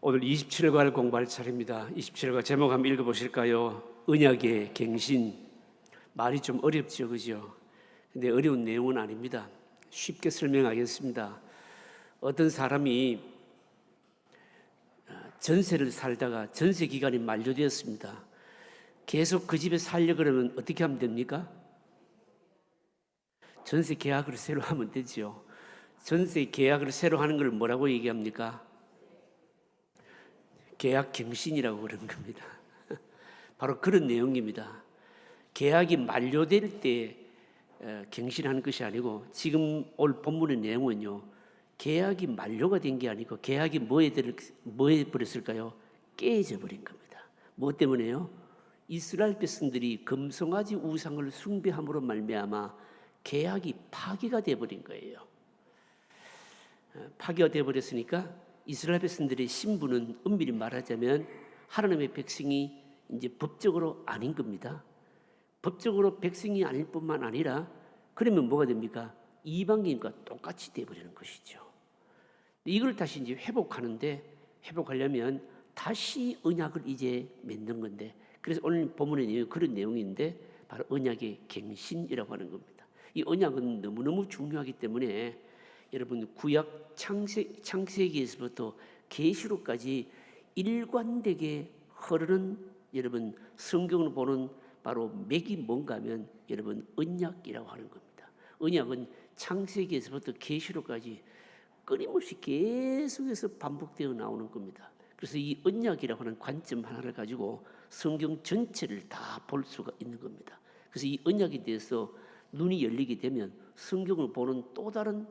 오늘 27과 공부할 차례입니다. 27과 제목 한번 읽어보실까요? 언약의 갱신. 말이 좀 어렵죠, 그죠? 근데 어려운 내용은 아닙니다. 쉽게 설명하겠습니다. 어떤 사람이 전세를 살다가 전세 기간이 만료되었습니다. 계속 그 집에 살려고 그러면 어떻게 하면 됩니까? 전세 계약을 새로 하면 되죠. 전세 계약을 새로 하는 걸 뭐라고 얘기합니까? 계약 갱신이라고 그러는 겁니다. 바로 그런 내용입니다. 계약이 만료될 때 갱신하는 것이 아니고, 지금 올 본문의 내용은요, 계약이 만료가 된 게 아니고 계약이 뭐에 버렸을까요? 깨져 버린 겁니다. 뭐 때문에요? 이스라엘 백성들이 금송아지 우상을 숭배함으로 말미암아 계약이 파기가 돼 버린 거예요. 파기가 돼 버렸으니까 이스라엘 백성들의 신분은 엄밀히 말하자면 하나님의 백성이 이제 법적으로 아닌 겁니다. 법적으로 백성이 아닐 뿐만 아니라, 그러면 뭐가 됩니까? 이방인과 똑같이 되어버리는 것이죠. 이걸 다시 이제 회복하려면 다시 언약을 이제 맺는 건데, 그래서 오늘 본문의 내용이 그런 내용인데, 바로 언약의 갱신이라고 하는 겁니다. 이 언약은 너무너무 중요하기 때문에 여러분, 구약 창세기에서부터 계시록까지 일관되게 흐르는, 여러분 성경을 보는 바로 맥이 뭔가 하면 여러분 언약이라고 하는 겁니다. 언약은 창세기에서부터 계시록까지 끊임없이 계속해서 반복되어 나오는 겁니다. 그래서 이 언약이라고 하는 관점 하나를 가지고 성경 전체를 다 볼 수가 있는 겁니다. 그래서 이 언약에 대해서 눈이 열리게 되면 성경을 보는 또 다른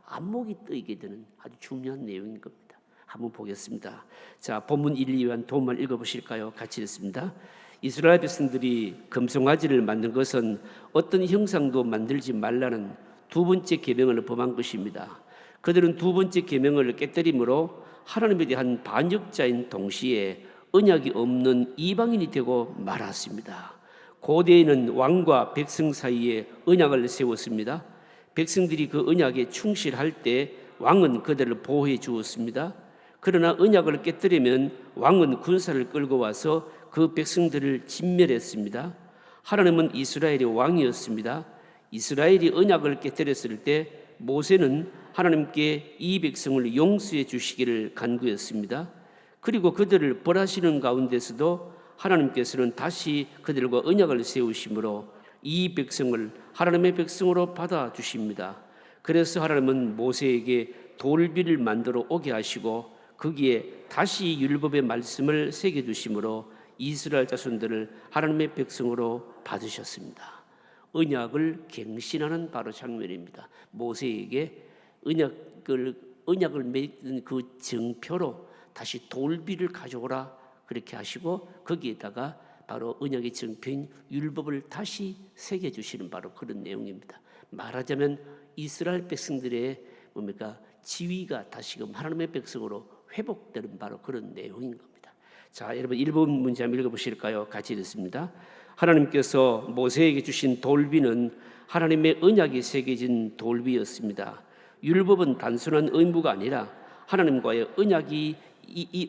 안목이 뜨이게 되는 아주 중요한 내용인 겁니다. 한번 보겠습니다. 자, 본문 1, 2와 도움을 읽어보실까요? 같이 읽습니다. 이스라엘 백성들이 금송아지를 만든 것은 어떤 형상도 만들지 말라는 두 번째 계명을 범한 것입니다. 그들은 두 번째 계명을 깨뜨림으로 하나님에 대한 반역자인 동시에 언약이 없는 이방인이 되고 말았습니다. 고대에는 왕과 백성 사이에 언약을 세웠습니다. 백성들이 그 언약에 충실할 때 왕은 그들을 보호해 주었습니다. 그러나 언약을 깨뜨리면 왕은 군사를 끌고 와서 그 백성들을 진멸했습니다. 하나님은 이스라엘의 왕이었습니다. 이스라엘이 언약을 깨뜨렸을 때 모세는 하나님께 이 백성을 용서해 주시기를 간구했습니다. 그리고 그들을 벌하시는 가운데서도 하나님께서는 다시 그들과 언약을 세우심으로 이 백성을 하나님의 백성으로 받아주십니다. 그래서 하나님은 모세에게 돌비를 만들어 오게 하시고 거기에 다시 율법의 말씀을 새겨주심으로 이스라엘 자손들을 하나님의 백성으로 받으셨습니다. 언약을 갱신하는 바로 장면입니다. 모세에게 언약을 맺은 그 증표로 다시 돌비를 가져오라 그렇게 하시고, 거기에다가 바로 언약의 증표인 율법을 다시 새겨주시는 바로 그런 내용입니다. 말하자면 이스라엘 백성들의 지위가 다시금 하나님의 백성으로 회복되는 바로 그런 내용인 겁니다. 자, 여러분 1번 문제 한번 읽어보실까요? 같이 읽습니다. 하나님께서 모세에게 주신 돌비는 하나님의 언약이 새겨진 돌비였습니다. 율법은 단순한 의무가 아니라 하나님과의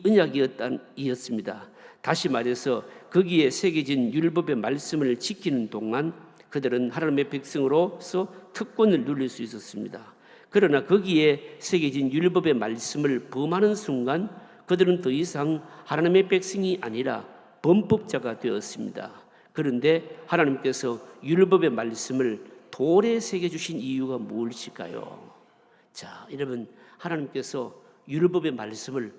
언약이었습니다. 다시 말해서 거기에 새겨진 율법의 말씀을 지키는 동안 그들은 하나님의 백성으로서 특권을 누릴 수 있었습니다. 그러나 거기에 새겨진 율법의 말씀을 범하는 순간 그들은 더 이상 하나님의 백성이 아니라 범법자가 되었습니다. 그런데 하나님께서 율법의 말씀을 돌에 새겨주신 이유가 무엇일까요? 자, 여러분, 하나님께서 율법의 말씀을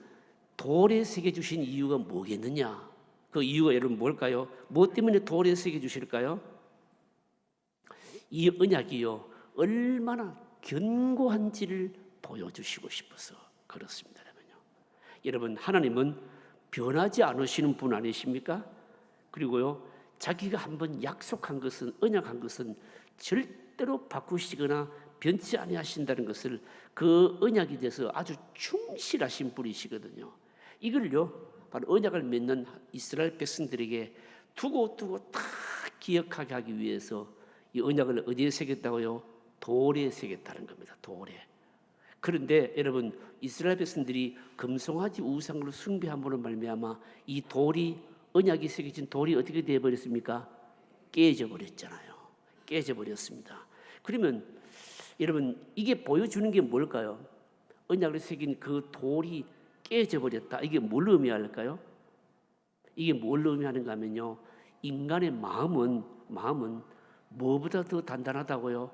돌에 새겨주신 이유가 뭐겠느냐? 그 이유가 여러분 뭘까요? 무엇 때문에 돌에 새겨주실까요? 이 언약이요, 얼마나 견고한지를 보여주시고 싶어서 그렇습니다. 여러분, 하나님은 변하지 않으시는 분 아니십니까? 그리고요, 자기가 한번 약속한 것은, 언약한 것은 절대로 바꾸시거나 변치 아니하신다는 것을, 그 언약에 대해서 아주 충실하신 분이시거든요. 이걸요, 바로 언약을 맺는 이스라엘 백성들에게 두고 다 기억하게 하기 위해서 이 언약을 어디에 새겼다고요? 돌에 새겼다는 겁니다. 돌에. 그런데 여러분 이스라엘 백성들이 금송아지 우상으로 숭배함으로 말미암아 이 돌이 언약이 새겨진 돌이 어떻게 되어 버렸습니까? 깨져 버렸잖아요. 깨져 버렸습니다. 그러면 여러분 이게 보여주는 게 뭘까요? 언약을 새긴 그 돌이 깨져 버렸다. 이게 뭘 의미할까요? 이게 뭘 의미하는가 하면요, 인간의 마음은 뭐보다 더 단단하다고요?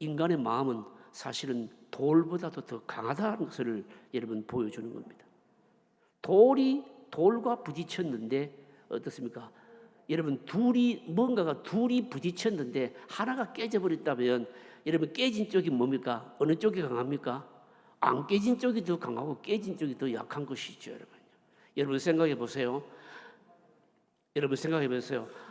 인간의 마음은 사실은 돌보다도 더 강하다는 것을 여러분 보여주는 겁니다. 돌이 돌과 부딪혔는데 어떻습니까? 여러분 뭔가가 둘이 부딪혔는데 하나가 깨져버렸다면 여러분 깨진 쪽이 뭡니까? 어느 쪽이 강합니까? 안 깨진 쪽이 더 강하고 깨진 쪽이 더 약한 것이죠, 여러분. 여러분 생각해 보세요.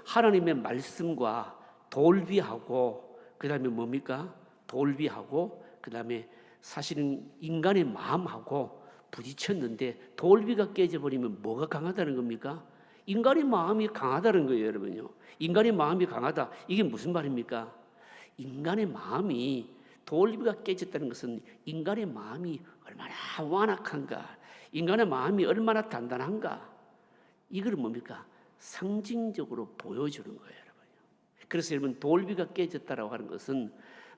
하나님의 말씀과 돌비하고 그다음에 뭡니까? 돌비하고 그다음에 사실은 인간의 마음하고 부딪혔는데 돌비가 깨져버리면 뭐가 강하다는 겁니까? 인간의 마음이 강하다는 거예요, 여러분요. 인간의 마음이 강하다. 이게 무슨 말입니까? 인간의 마음이 돌비가 깨졌다는 것은 인간의 마음이 얼마나 완악한가, 인간의 마음이 얼마나 단단한가, 이걸 뭡니까? 상징적으로 보여주는 거예요, 여러분요. 그래서 여러분 돌비가 깨졌다라고 하는 것은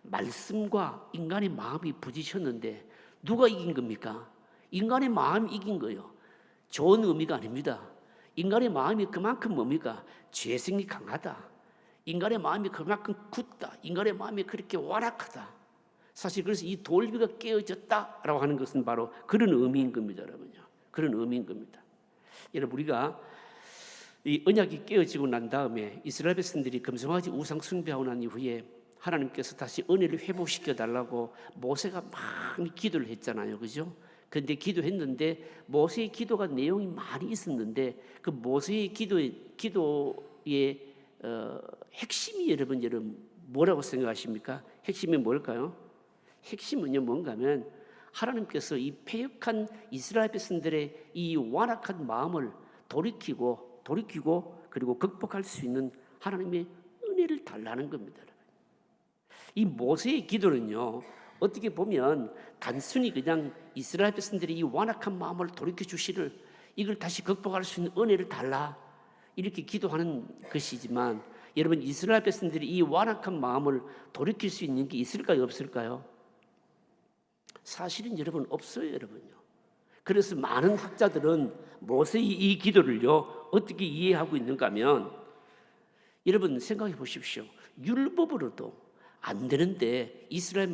말씀과 인간의 마음이 부딪혔는데 누가 이긴 겁니까? 인간의 마음이 이긴 거예요. 좋은 의미가 아닙니다. 인간의 마음이 그만큼 뭡니까? 죄성이 강하다. 인간의 마음이 그만큼 굳다. 인간의 마음이 그렇게 완악하다. 사실 그래서 이 돌비가 깨어졌다라고 하는 것은 바로 그런 의미인 겁니다, 여러분요. 그런 의미인 겁니다. 여러분 우리가 이 언약이 깨어지고 난 다음에 이스라엘 백성들이 금송아지 우상 숭배하고 난 이후에 하나님께서 다시 은혜를 회복시켜 달라고 모세가 많이 기도를 했잖아요, 그죠? 그런데 기도했는데 모세의 기도가 내용이 많이 있었는데 그 모세의 기도의 핵심이 여러분 뭐라고 생각하십니까? 핵심이 뭘까요? 핵심은요 뭔가 하면 하나님께서 이 패역한 이스라엘 백성들의 이 완악한 마음을 돌이키고 그리고 극복할 수 있는 하나님의 은혜를 달라는 겁니다. 이 모세의 기도는요 어떻게 보면 단순히 그냥 이스라엘 백성들이 이 완악한 마음을 돌이켜 주시를 이걸 다시 극복할 수 있는 은혜를 달라 이렇게 기도하는 것이지만 여러분 이스라엘 백성들이 이 완악한 마음을 돌이킬 수 있는 게 있을까요, 없을까요? 사실은 여러분 없어요, 여러분요. 그래서 많은 학자들은 모세의 이 기도를요 어떻게 이해하고 있는가 하면 여러분 생각해 보십시오. 율법으로도 안 되는데 이스라엘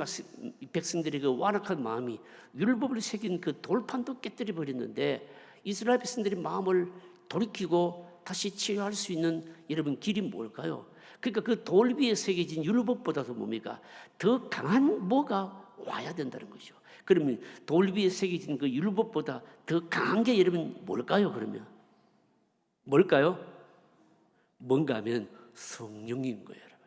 백성들의 그 완악한 마음이 율법을 새긴 그 돌판도 깨뜨려 버렸는데 이스라엘 백성들의 마음을 돌이키고 다시 치유할 수 있는 여러분 길이 뭘까요? 그러니까 그 돌 위에 새겨진 율법보다도 뭡니까? 더 강한 뭐가 와야 된다는 거죠. 그러면 돌 위에 새겨진 그 율법보다 더 강한 게 여러분 뭘까요? 그러면 뭘까요? 뭔가 하면 성령인 거예요, 여러분요.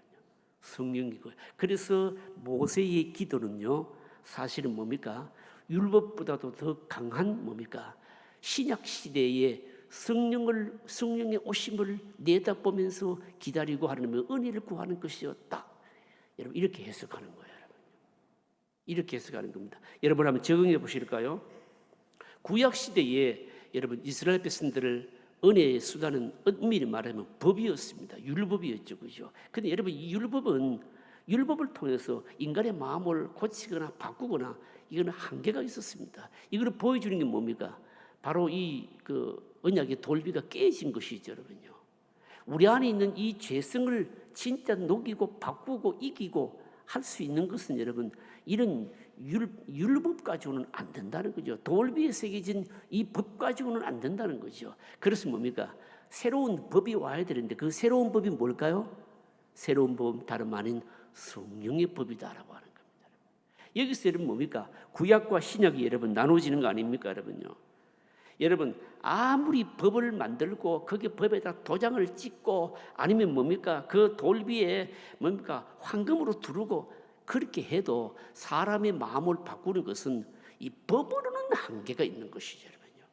성령이고. 그래서 모세의 기도는요, 사실은 뭡니까? 율법보다도 더 강한 뭡니까? 신약 시대에 성령의 오심을 내다보면서 기다리고 하나님의 은혜를 구하는 것이었다. 여러분 이렇게 해석하는 거예요. 이렇게 해석하는 겁니다. 여러분 한번 적응해 보실까요? 구약 시대에 여러분 이스라엘 백성들을 은혜의 수단은 엄밀히 말하면 법이었습니다. 율법이었죠, 그죠? 근데 여러분 이 율법을 통해서 인간의 마음을 고치거나 바꾸거나 이거는 한계가 있었습니다. 이걸 보여주는 게 뭡니까? 바로 이 언약의 돌비가 깨진 것이죠, 여러분요. 우리 안에 있는 이 죄성을 진짜 녹이고 바꾸고 이기고 할 수 있는 것은 여러분 이런 율법 가지고는 안 된다는 거죠. 돌비에 새겨진 이 법 가지고는 안 된다는 거죠. 그래서 뭡니까? 새로운 법이 와야 되는데 그 새로운 법이 뭘까요? 새로운 법은 다름 아닌 성령의 법이다라고 하는 겁니다. 여기서 여러분 뭡니까? 구약과 신약이 여러분 나눠지는 거 아닙니까, 여러분요? 여러분 아무리 법을 만들고 거기 법에다 도장을 찍고 아니면 뭡니까 그 돌비에 뭡니까 황금으로 두르고 그렇게 해도 사람의 마음을 바꾸는 것은 이 법으로는 한계가 있는 것이죠, 여러분요.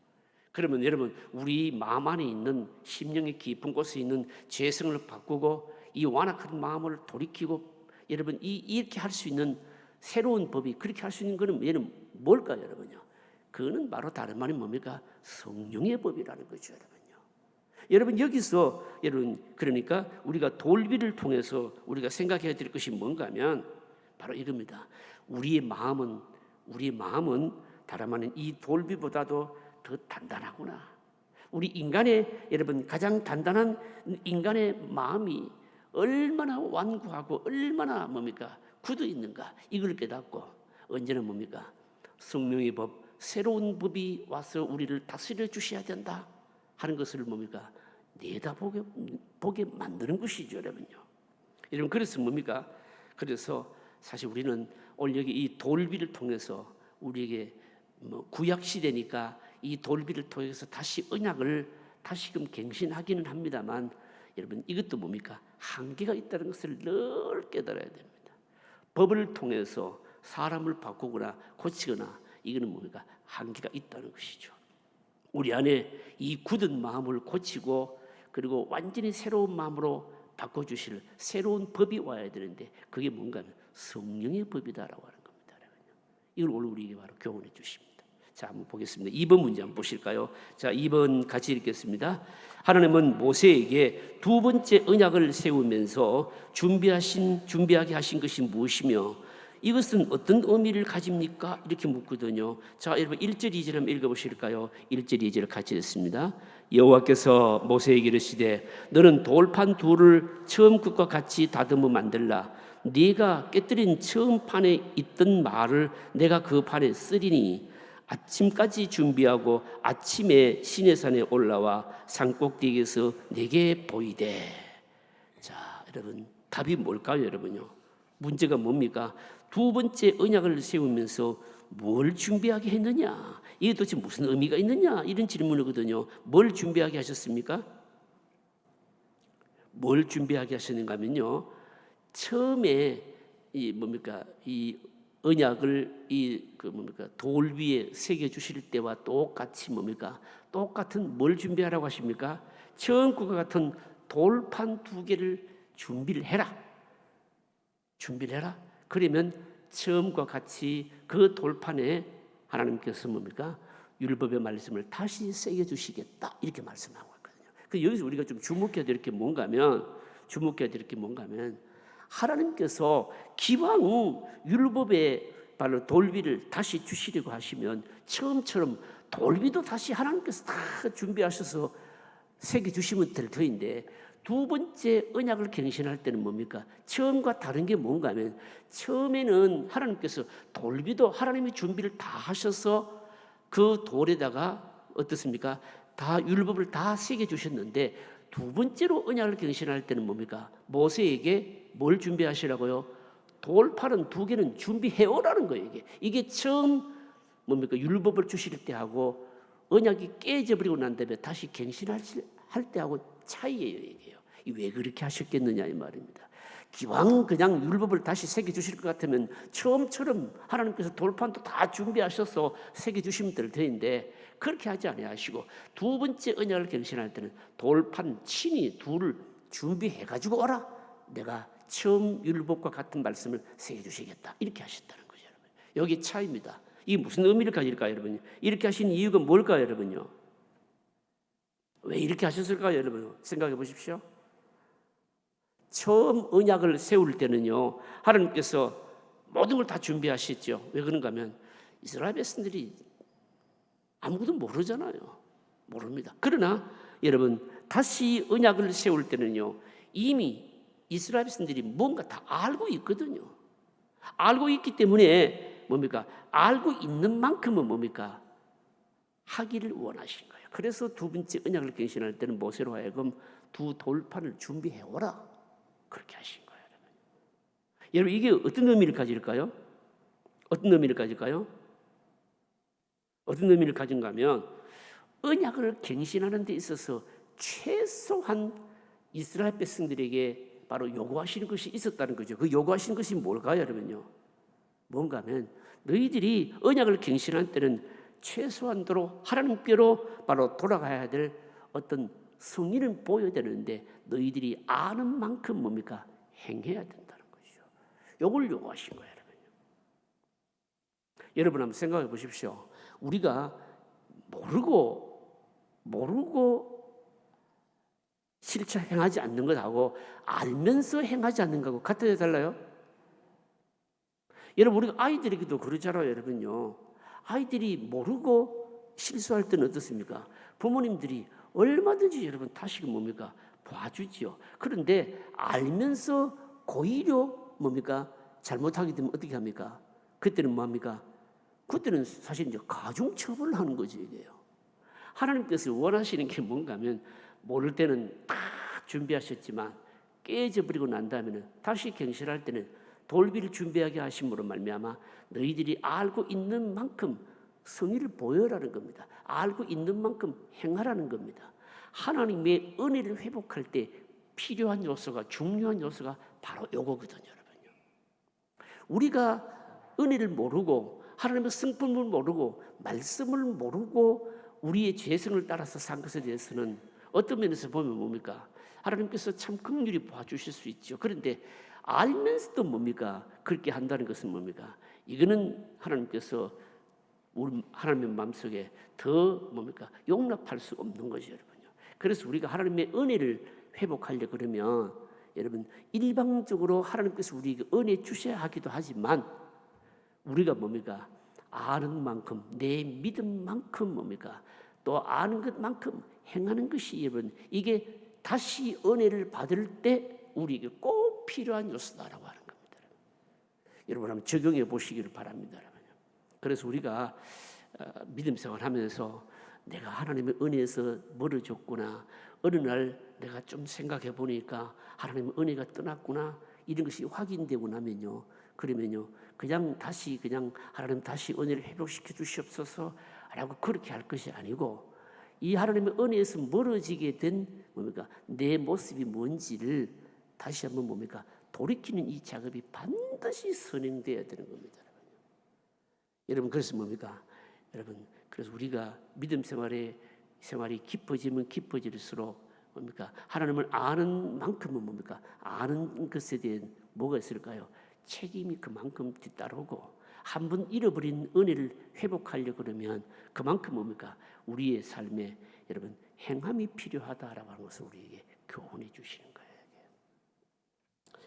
그러면 여러분 우리 마음 안에 있는 심령의 깊은 곳에 있는 죄성을 바꾸고 이 완악한 마음을 돌이키고 여러분 이렇게 할 수 있는 새로운 법이 그렇게 할 수 있는 거는 얘는 뭘까요, 여러분요? 그거는 바로 다른 말이 뭡니까? 성령의 법이라는 거죠, 여러분요. 여러분 여기서 여러분 그러니까 우리가 돌비를 통해서 우리가 생각해야 될 것이 뭔가 하면 바로 이겁니다. 우리의 마음은 다른 말은 이 돌비보다도 더 단단하구나. 우리 인간의 여러분 가장 단단한 인간의 마음이 얼마나 완고하고 얼마나 뭡니까? 굳어 있는가 이걸 깨닫고 언제나 뭡니까? 성령의 법, 새로운 법이 와서 우리를 다스려 주셔야 된다 하는 것을 뭡니까? 내다보게 만드는 것이죠, 여러분요. 여러분 그래서 뭡니까? 그래서 사실 우리는 오늘 여기 이 돌비를 통해서 우리에게 구약 시대니까 이 돌비를 통해서 다시 언약을 다시금 갱신하기는 합니다만 여러분 이것도 뭡니까? 한계가 있다는 것을 늘 깨달아야 됩니다. 법을 통해서 사람을 바꾸거나 고치거나 이거는 뭡니까? 한계가 있다는 것이죠. 우리 안에 이 굳은 마음을 고치고 그리고 완전히 새로운 마음으로 바꿔주실 새로운 법이 와야 되는데 그게 뭔가 하면 성령의 법이다라고 하는 겁니다. 이걸 오늘 우리에게 바로 교훈해 주십니다. 자, 한번 보겠습니다. 2번 문제 한번 보실까요? 자, 2번 같이 읽겠습니다. 하나님은 모세에게 두 번째 언약을 세우면서 준비하게 하신 것이 무엇이며 이것은 어떤 의미를 가집니까? 이렇게 묻거든요. 자, 여러분 1절 2절 한번 읽어보실까요? 1절 2절 같이 읽습니다. 여호와께서 모세에게 이르시되 너는 돌판 둘을 처음 것과 같이 다듬어 만들라. 네가 깨뜨린 처음 판에 있던 말을 내가 그 판에 쓰리니 아침까지 준비하고 아침에 시내산에 올라와 산꼭대기에서 내게 보이되. 자, 여러분 답이 뭘까요, 여러분요? 문제가 뭡니까? 두 번째 언약을 세우면서 뭘 준비하게 했느냐? 이게 도대체 무슨 의미가 있느냐? 이런 질문이거든요. 뭘 준비하게 하셨습니까? 뭘 준비하게 하셨는가 하면요. 처음에 이 언약을 돌 위에 새겨 주실 때와 똑같이 똑같은 뭘 준비하라고 하십니까? 처음 것과 같은 돌판 두 개를 준비를 해라. 그러면 처음과 같이 그 돌판에 하나님께서 율법의 말씀을 다시 새겨 주시겠다 이렇게 말씀하고 있거든요. 그 여기서 우리가 좀 주목해야 될 게 뭔가 하면 하나님께서 기왕 율법의 바로 돌비를 다시 주시려고 하시면 처음처럼 돌비도 다시 하나님께서 다 준비하셔서 새겨 주시면 될 터인데 두 번째 언약을 갱신할 때는 처음과 다른 게 뭔가 하면 처음에는 하나님께서 돌비도 하나님이 준비를 다 하셔서 그 돌에다가 어떻습니까? 다 율법을 다 새겨 주셨는데 두 번째로 언약을 갱신할 때는 모세에게 뭘 준비하시라고요? 돌판은 두 개는 준비해 오라는 거예요. 이게 처음 율법을 주실 때 하고 언약이 깨져버리고 난 다음에 다시 갱신할 때하고 차이예요. 이게요. 왜 그렇게 하셨겠느냐 이 말입니다. 기왕 그냥 율법을 다시 새겨 주실 것 같으면 처음처럼 하나님께서 돌판도 다 준비하셔서 새겨 주시면 될 텐데 그렇게 하지 아니하시고 두 번째 언약을 갱신할 때는 돌판 친히 둘을 준비해 가지고 오라. 내가 처음 율법과 같은 말씀을 새겨 주시겠다. 이렇게 하셨다는 거죠, 여러분. 여기 차이입니다. 이게 무슨 의미를 가질까요, 여러분? 이렇게 하신 이유가 뭘까요, 여러분요? 왜 이렇게 하셨을까요, 여러분? 생각해 보십시오. 처음 언약을 세울 때는요, 하나님께서 모든 걸 다 준비하셨죠. 왜 그런가 하면 이스라엘 백성들이 아무것도 모르잖아요. 모릅니다. 그러나 여러분 다시 언약을 세울 때는요, 이미 이스라엘 백성들이 뭔가 다 알고 있거든요. 알고 있기 때문에 알고 있는 만큼은 하기를 원하신 거예요. 그래서 두 번째 언약을 갱신할 때는 모세로 하여금 두 돌판을 준비해 오라. 그렇게 하신 거예요. 여러분 이게 어떤 의미를 가질까요? 어떤 의미를 가진가 하면 언약을 갱신하는 데 있어서 최소한 이스라엘 백성들에게 바로 요구하시는 것이 있었다는 거죠. 그 요구하시는 것이 뭘까요, 여러분요? 뭔가 하면 너희들이 언약을 갱신할 때는 최소한도로 하나님께로 바로 돌아가야 될 어떤 성의를 보여야 되는데 너희들이 아는 만큼 행해야 된다는 것이죠. 이걸 요구하신 거예요, 여러분. 여러분 한번 생각해 보십시오. 우리가 모르고 실제 행하지 않는 것하고 알면서 행하지 않는 것하고 같아요, 달라요? 여러분, 우리가 아이들에게도 그러잖아요. 여러분요, 아이들이 모르고 실수할 때는 어떻습니까? 부모님들이 얼마든지 여러분 다시금 뭡니까? 봐주지요. 그런데 알면서 고의로 뭡니까? 잘못하게 되면 어떻게 합니까? 그때는 뭡니까? 그때는 사실 이제 가중처벌을 하는 거죠, 이게요. 하나님께서 원하시는 게 뭔가 하면, 모를 때는 다 준비하셨지만 깨져버리고 난 다음에는 다시 갱신할 때는 돌비를 준비하게 하심으로 말미암아 너희들이 알고 있는 만큼 성의를 보여라는 겁니다. 알고 있는 만큼 행하라는 겁니다. 하나님의 은혜를 회복할 때 필요한 요소가, 중요한 요소가 바로 요거거든요, 여러분요. 우리가 은혜를 모르고 하나님의 성품을 모르고 말씀을 모르고 우리의 죄성을 따라서 산 것에 대해서는 어떤 면에서 보면 뭡니까? 하나님께서 참 긍휼히 봐주실 수 있죠. 그런데 알면서도 뭡니까? 그렇게 한다는 것은 뭡니까? 이거는 하나님께서 우리 하나님의 마음속에 더 뭡니까? 용납할 수 없는 것이죠, 여러분요. 그래서 우리가 하나님의 은혜를 회복하려 그러면 여러분, 일방적으로 하나님께서 우리에게 은혜 주셔야 하기도 하지만 우리가 뭡니까? 아는 만큼, 내 믿음만큼 뭡니까? 또 아는 것만큼 행하는 것이 여러분, 이게 다시 은혜를 받을 때 우리에게 꼭 필요한 요소다라고 하는 겁니다. 여러분 한번 적용해 보시기를 바랍니다. 그래서 우리가 믿음 생활하면서 내가 하나님의 은혜에서 멀어졌구나, 어느 날 내가 좀 생각해 보니까 하나님의 은혜가 떠났구나, 이런 것이 확인되고 나면요, 그러면요 그냥 하나님 다시 은혜를 회복시켜 주시옵소서라고 그렇게 할 것이 아니고, 이 하나님의 은혜에서 멀어지게 된 뭡니까? 내 모습이 뭔지를 다시 한번 뭡니까? 돌이키는 이 작업이 반드시 선행되어야 되는 겁니다. 여러분, 그래서 뭡니까? 여러분, 그래서 우리가 믿음 생활이 깊어지면 깊어질수록 뭡니까? 하나님을 아는 만큼은 뭡니까? 아는 것에 대한 뭐가 있을까요? 책임이 그만큼 뒤따르고, 한 번 잃어버린 은혜를 회복하려 그러면 그만큼 뭡니까? 우리의 삶에 여러분 행함이 필요하다라고 하는 것을 우리에게 교훈해 주시는 거예요.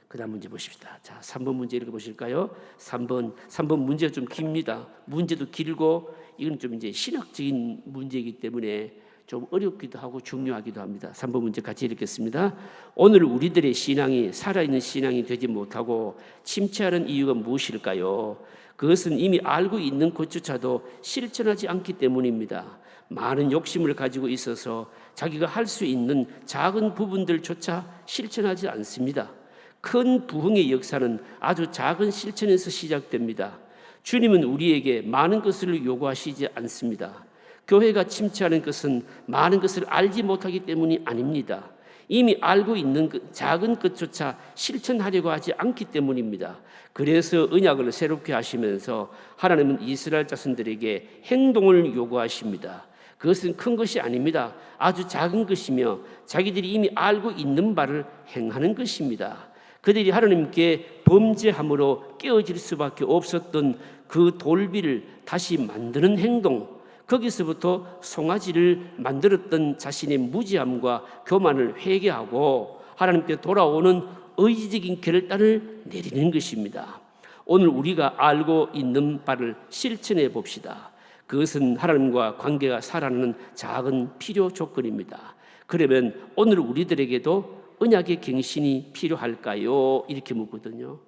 그 다음 문제 보십시다. 자, 3번 문제 읽어보실까요? 3번 문제가 좀 깁니다. 문제도 길고 이건 좀 이제 신학적인 문제이기 때문에 좀 어렵기도 하고 중요하기도 합니다. 3번 문제 같이 읽겠습니다. 오늘 우리들의 신앙이 살아있는 신앙이 되지 못하고 침체하는 이유가 무엇일까요? 그것은 이미 알고 있는 것조차도 실천하지 않기 때문입니다. 많은 욕심을 가지고 있어서 자기가 할 수 있는 작은 부분들조차 실천하지 않습니다. 큰 부흥의 역사는 아주 작은 실천에서 시작됩니다. 주님은 우리에게 많은 것을 요구하시지 않습니다. 교회가 침체하는 것은 많은 것을 알지 못하기 때문이 아닙니다. 이미 알고 있는 작은 것조차 실천하려고 하지 않기 때문입니다. 그래서 언약을 새롭게 하시면서 하나님은 이스라엘 자손들에게 행동을 요구하십니다. 그것은 큰 것이 아닙니다. 아주 작은 것이며 자기들이 이미 알고 있는 바를 행하는 것입니다. 그들이 하나님께 범죄함으로 깨어질 수밖에 없었던 그 돌비를 다시 만드는 행동, 거기서부터 송아지를 만들었던 자신의 무지함과 교만을 회개하고 하나님께 돌아오는 의지적인 결단을 내리는 것입니다. 오늘 우리가 알고 있는 바를 실천해 봅시다. 그것은 하나님과 관계가 살아나는 작은 필요 조건입니다. 그러면 오늘 우리들에게도 언약의 갱신이 필요할까요? 이렇게 묻거든요.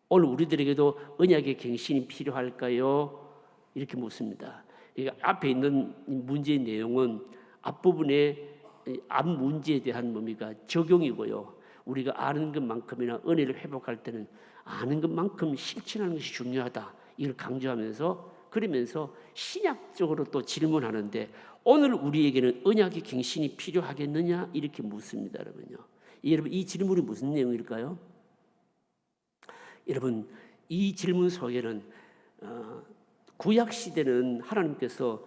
오늘 우리들에게도 언약의 갱신이 필요할까요? 이렇게 묻습니다. 그러니까 앞에 있는 문제의 내용은 앞부분의 앞 문제에 대한 뭡니까? 적용이고요. 우리가 아는 것만큼이나 은혜를 회복할 때는 아는 것만큼 실천하는 것이 중요하다. 이걸 강조하면서, 그러면서 신약적으로 또 질문하는데, 오늘 우리에게는 언약의 갱신이 필요하겠느냐? 이렇게 묻습니다, 여러분요. 여러분, 이 질문이 무슨 내용일까요? 여러분, 이 질문 속에는 구약 시대는 하나님께서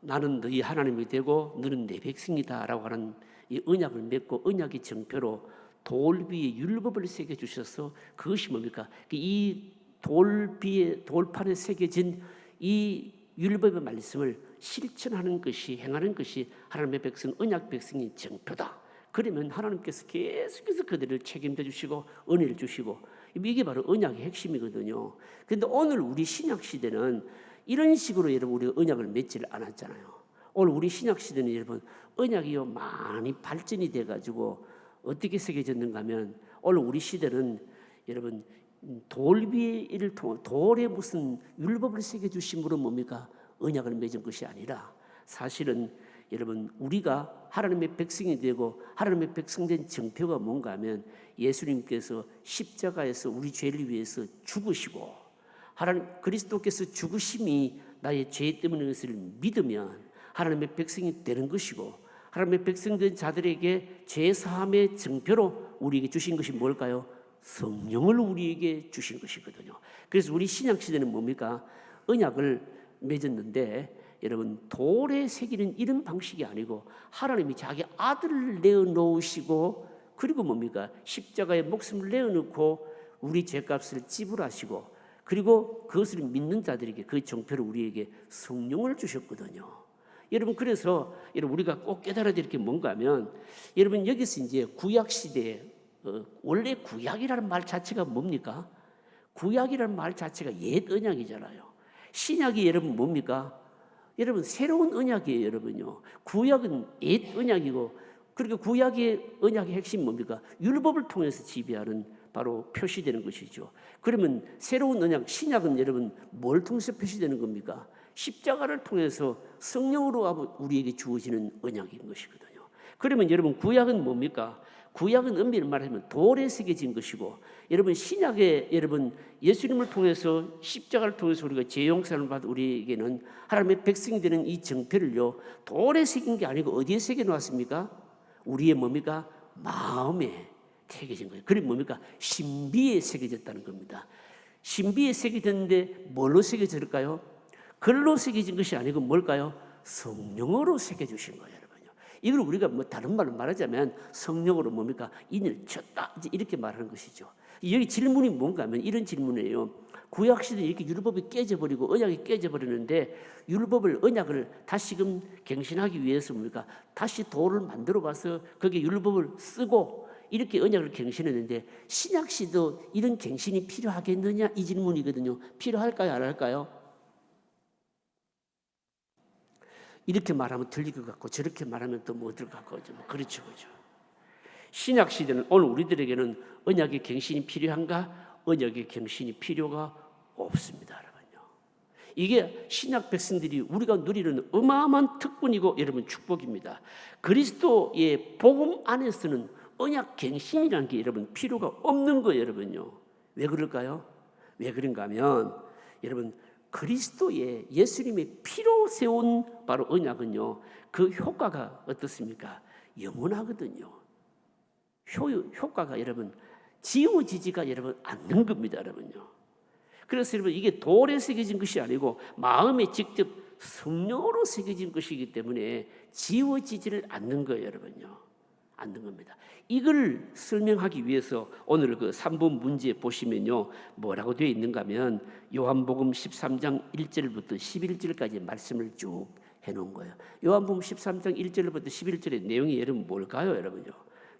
나는 너희 하나님이 되고 너는 내 백성이다라고 하는 이 언약을 맺고 언약의 정표로 돌 위에 율법을 새겨 주셔서 그것이 뭡니까? 이 돌판에 새겨진 이 율법의 말씀을 실천하는 것이, 행하는 것이 하나님의 백성, 언약 백성의 정표다. 그러면 하나님께서 계속해서 그들을 책임져 주시고 은혜를 주시고, 이게 바로 언약의 핵심이거든요. 그런데 오늘 우리 신약 시대는 이런 식으로 여러분 우리가 언약을 맺지를 않았잖아요. 오늘 우리 신약 시대는 여러분 언약이요 많이 발전이 돼가지고 어떻게 새겨졌는가 하면, 오늘 우리 시대는 여러분 돌에 무슨 율법을 새겨주심으로 뭡니까? 언약을 맺은 것이 아니라, 사실은 여러분 우리가 하나님의 백성이 되고 하나님의 백성된 정표가 뭔가 하면, 예수님께서 십자가에서 우리 죄를 위해서 죽으시고, 하나님 그리스도께서 죽으심이 나의 죄 때문인 것을 믿으면 하나님의 백성이 되는 것이고, 하나님의 백성된 자들에게 죄 사함의 정표로 우리에게 주신 것이 뭘까요? 성령을 우리에게 주신 것이거든요. 그래서 우리 신약 시대는 뭡니까? 언약을 맺었는데 여러분 돌에 새기는 이런 방식이 아니고, 하나님이 자기 아들을 내어놓으시고, 그리고 뭡니까? 십자가에 목숨을 내어놓고 우리 죄값을 지불하시고, 그리고 그것을 믿는 자들에게 그 정표를 우리에게 성령을 주셨거든요. 여러분 그래서 여러분 우리가 꼭 깨달아야 될 게 뭔가 하면, 여러분 여기서 이제 구약 시대에 원래 구약이라는 말 자체가 뭡니까? 구약이라는 말 자체가 옛 언약이잖아요. 신약이 여러분 뭡니까? 여러분 새로운 언약이에요. 여러분요. 구약은 옛 언약이고, 그리고 구약의 언약의 핵심 뭡니까? 율법을 통해서 지배하는 바로 표시되는 것이죠. 그러면 새로운 언약 신약은 여러분 뭘 통해서 표시되는 겁니까? 십자가를 통해서 성령으로 우리에게 주어지는 언약인 것이거든요. 그러면 여러분 구약은 뭡니까? 구약은 엄밀히 말하면 돌에 새겨진 것이고, 여러분 신약에 여러분 예수님을 통해서 십자가를 통해서 우리가 죄 용서를 받은 우리에게는 하나님의 백성이 되는 이 정표를요 돌에 새긴 게 아니고 어디에 새겨 놓았습니까? 우리의 뭡니까? 마음에 새겨진 거예요. 그게 뭡니까? 신비에 새겨졌다는 겁니다. 신비에 새겨졌는데 뭘로 새겨질까요? 글로 새겨진 것이 아니고 뭘까요? 성령으로 새겨주신 거예요. 이걸 우리가 뭐 다른 말로 말하자면 성령으로 뭡니까? 인을 쳤다 이렇게 말하는 것이죠. 여기 질문이 뭔가 하면 이런 질문이에요. 구약시대 이렇게 율법이 깨져버리고 언약이 깨져버리는데, 율법을 언약을 다시금 갱신하기 위해서 뭡니까? 다시 돌을 만들어 봐서 거기에 율법을 쓰고 이렇게 언약을 갱신했는데, 신약시도 이런 갱신이 필요하겠느냐 이 질문이거든요. 필요할까요? 안 할까요? 이렇게 말하면 들릴 것 같고 저렇게 말하면 또 뭐 어떨 것 같고, 그렇죠. 신약 시대는 오늘 우리들에게는 언약의 갱신이 필요한가? 언약의 갱신이 필요가 없습니다, 여러분요. 이게 신약 백성들이 우리가 누리는 어마어마한 특권이고 여러분 축복입니다. 그리스도의 복음 안에서는 언약 갱신이라는 게 여러분 필요가 없는 거예요, 여러분요. 왜 그럴까요? 왜 그런가 하면 여러분 그리스도의 예수님의 피로 세운 바로 언약은요, 그 효과가 어떻습니까? 영원하거든요. 효과가 여러분 지워지지가 여러분 않는 겁니다, 여러분요. 그래서 여러분 이게 돌에 새겨진 것이 아니고 마음에 직접 성령으로 새겨진 것이기 때문에 지워지지를 않는 거예요, 여러분요. 않는 겁니다. 이걸 설명하기 위해서 오늘 그 3번 문제 보시면요 뭐라고 되어 있는가 하면, 요한복음 13장 1절부터 11절까지 말씀을 쭉 해놓은 거예요. 요한복음 13장 1절부터 11절의 내용이 여러분 뭘까요, 여러분요?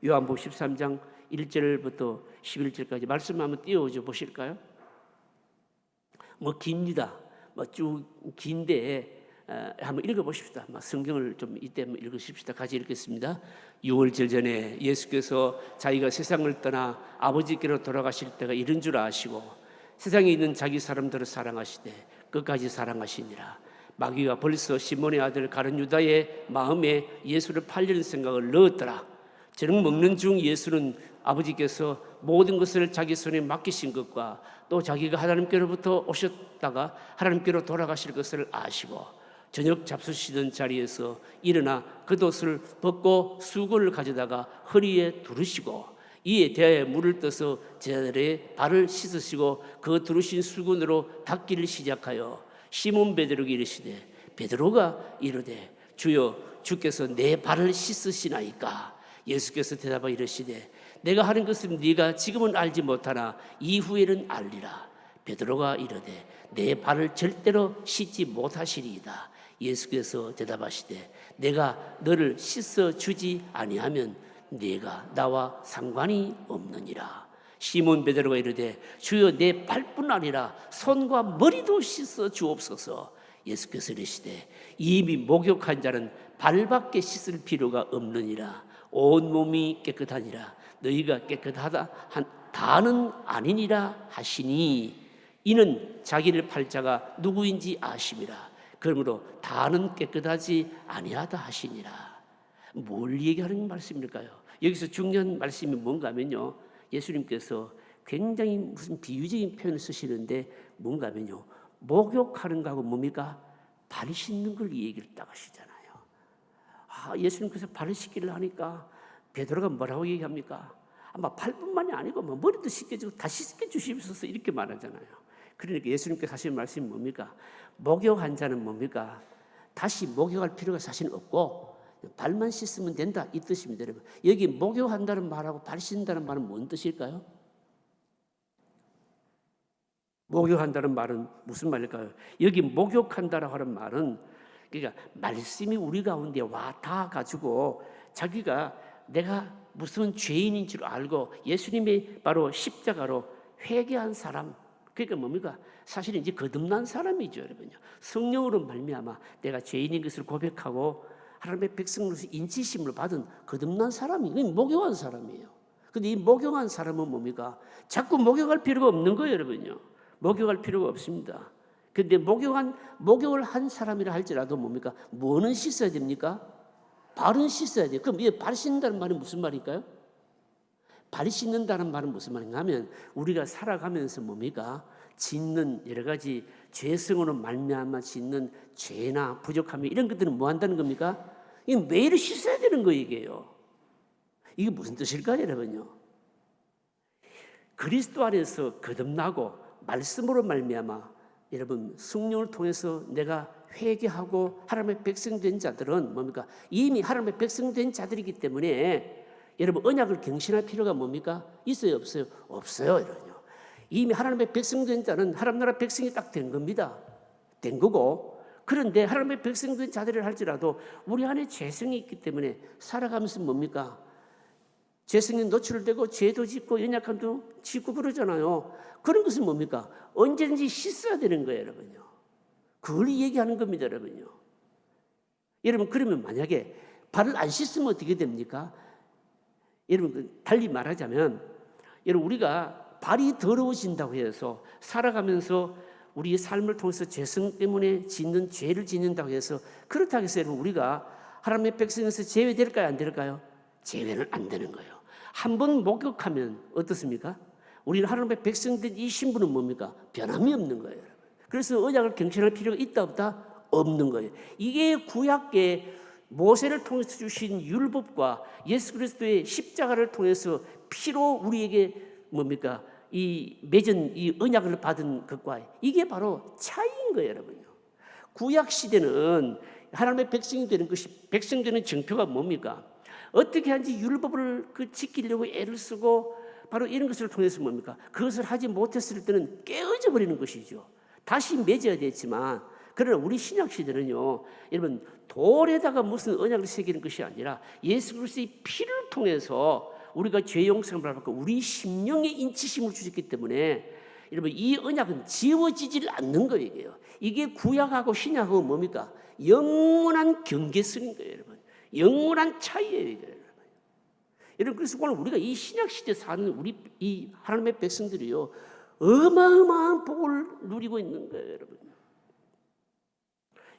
요한복음 13장 1절부터 11절까지 말씀 한번 띄워줘 보실까요? 뭐 깁니다. 뭐 쭉 긴데 한번 읽어보십시다. 성경을 좀 이때 한번 읽으십시다. 같이 읽겠습니다. 6월절 전에 예수께서 자기가 세상을 떠나 아버지께로 돌아가실 때가 이른 줄 아시고 세상에 있는 자기 사람들을 사랑하시되 끝까지 사랑하시니라. 마귀가 벌써 시몬의 아들 가룟 유다의 마음에 예수를 팔리는 생각을 넣었더라. 저녁 먹는 중 예수는 아버지께서 모든 것을 자기 손에 맡기신 것과 또 자기가 하나님께로부터 오셨다가 하나님께로 돌아가실 것을 아시고 저녁 잡수시던 자리에서 일어나 겉옷을 벗고 수건을 가져다가 허리에 두르시고 이에 대하여 물을 떠서 제자들의 발을 씻으시고 그 두르신 수건으로 닦기를 시작하여 시몬 베드로에게 이르시되 베드로가 이르되 주여 주께서 내 발을 씻으시나이까. 예수께서 대답하여 이르시되 내가 하는 것은 네가 지금은 알지 못하나 이후에는 알리라. 베드로가 이르되 내 발을 절대로 씻지 못하시리이다. 예수께서 대답하시되 내가 너를 씻어 주지 아니하면 네가 나와 상관이 없느니라. 시몬 베드로가 이르되 주여 내 발뿐 아니라 손과 머리도 씻어 주옵소서. 예수께서 이르시되 이미 목욕한 자는 발밖에 씻을 필요가 없느니라. 온 몸이 깨끗하니라. 너희가 깨끗하다 다는 아니니라 하시니 이는 자기를 팔 자가 누구인지 아심이라. 그러므로 다는 깨끗하지 아니하다 하시니라. 뭘 얘기하는 말씀일까요? 여기서 중요한 말씀이 뭔가 하면요, 예수님께서 굉장히 무슨 비유적인 표현을 쓰시는데 뭔가 하면요, 목욕하는 거하고 뭡니까? 발 씻는 걸 이 얘기를 딱 하시잖아요. 예수님께서 발을 씻기를 하니까 베드로가 뭐라고 얘기합니까? 아마 발뿐만이 아니고 뭐 머리도 씻겨주고 다 씻겨주시옵소서 이렇게 말하잖아요. 그러니까 예수님께서 하시는 말씀이 뭡니까? 목욕한 자는 뭡니까? 다시 목욕할 필요가 사실 없고 발만 씻으면 된다 이 뜻입니다. 여러분, 여기 목욕한다는 말하고 발 씻는다는 말은 뭔 뜻일까요? 목욕한다는 말은 무슨 말일까요? 여기 목욕한다라고 하는 말은 그러니까 말씀이 우리 가운데 와 닿아가지고 자기가 내가 무슨 죄인인 줄 알고 예수님이 바로 십자가로 회개한 사람, 그러니까 뭡니까? 사실은 이제 거듭난 사람이죠, 여러분요. 성령으로 말미암아 내가 죄인인 것을 고백하고 하나님의 백성으로서 인치심을 받은 거듭난 사람이 목욕한 사람이에요. 근데 이 목욕한 사람은 뭡니까? 자꾸 목욕할 필요가 없는 거예요, 여러분요. 목욕할 필요가 없습니다. 근데 목욕을 한 사람이라 할지라도 뭡니까? 뭐는 씻어야 됩니까? 발은 씻어야 돼요. 그럼 발 씻는다는 말은 무슨 말일까요? 발 씻는다는 말은 무슨 말인가 하면 우리가 살아가면서 뭡니까? 짓는 여러 가지 죄성으로 말미암아 짓는 죄나 부족함이 이런 것들은 뭐 한다는 겁니까? 이게 매일 씻어야 되는 거 이게요. 이게 무슨 뜻일까요, 여러분요? 그리스도 안에서 거듭나고 말씀으로 말미암아 여러분 성령을 통해서 내가 회개하고 하나님의 백성 된 자들은 뭡니까? 이미 하나님의 백성 된 자들이기 때문에 여러분 언약을 경신할 필요가 뭡니까? 있어요, 없어요? 없어요, 여러분요. 이미 하나님의 백성 된 자는 하나님 나라 백성이 딱 된 겁니다. 된 거고, 그런데 하나님의 백성 된 자들을 할지라도 우리 안에 죄성이 있기 때문에 살아가면서 뭡니까? 죄성에 노출되고 죄도 짓고 연약함도 짓고 그러잖아요. 그런 것은 뭡니까? 언제든지 씻어야 되는 거예요, 여러분요. 그걸 얘기하는 겁니다, 여러분요. 여러분, 그러면 만약에 발을 안 씻으면 어떻게 됩니까? 여러분, 달리 말하자면, 여러분, 우리가 발이 더러워진다고 해서 살아가면서 우리의 삶을 통해서 죄성 때문에 짓는 죄를 짓는다고 해서 그렇다고 해서 여러분, 우리가 하나님의 백성에서 제외될까요, 안 될까요? 제외는 안 되는 거예요. 한번 목욕하면 어떻습니까? 우리는 하나님의 백성된 이 신분은 뭡니까? 변함이 없는 거예요. 그래서 언약을 경신할 필요가 있다 없다? 없는 거예요. 이게 구약의 모세를 통해서 주신 율법과 예수 그리스도의 십자가를 통해서 피로 우리에게 뭡니까? 이 맺은 이 언약을 받은 것과 이게 바로 차이인 거예요, 여러분요. 구약 시대는 하나님의 백성이 되는 것이 백성 되는 증표가 뭡니까? 어떻게 하는지 율법을 지키려고 애를 쓰고 바로 이런 것을 통해서 뭡니까? 그것을 하지 못했을 때는 깨어져 버리는 것이죠. 다시 맺어야 되지만 그러나 우리 신약 시대는요, 여러분 돌에다가 무슨 언약을 새기는 것이 아니라 예수 그리스도의 피를 통해서 우리가 죄 용서를 받고 우리 심령의 인치심을 주셨기 때문에 여러분 이 언약은 지워지질 않는 거예요. 이게 구약하고 신약하고 뭡니까? 영원한 경계선인 거예요, 여러분. 영원한 차이예요, 여러분. 그래서 오늘 우리가 이 신약 시대 사는 우리 이 하나님의 백성들이요, 어마어마한 복을 누리고 있는 거예요, 여러분.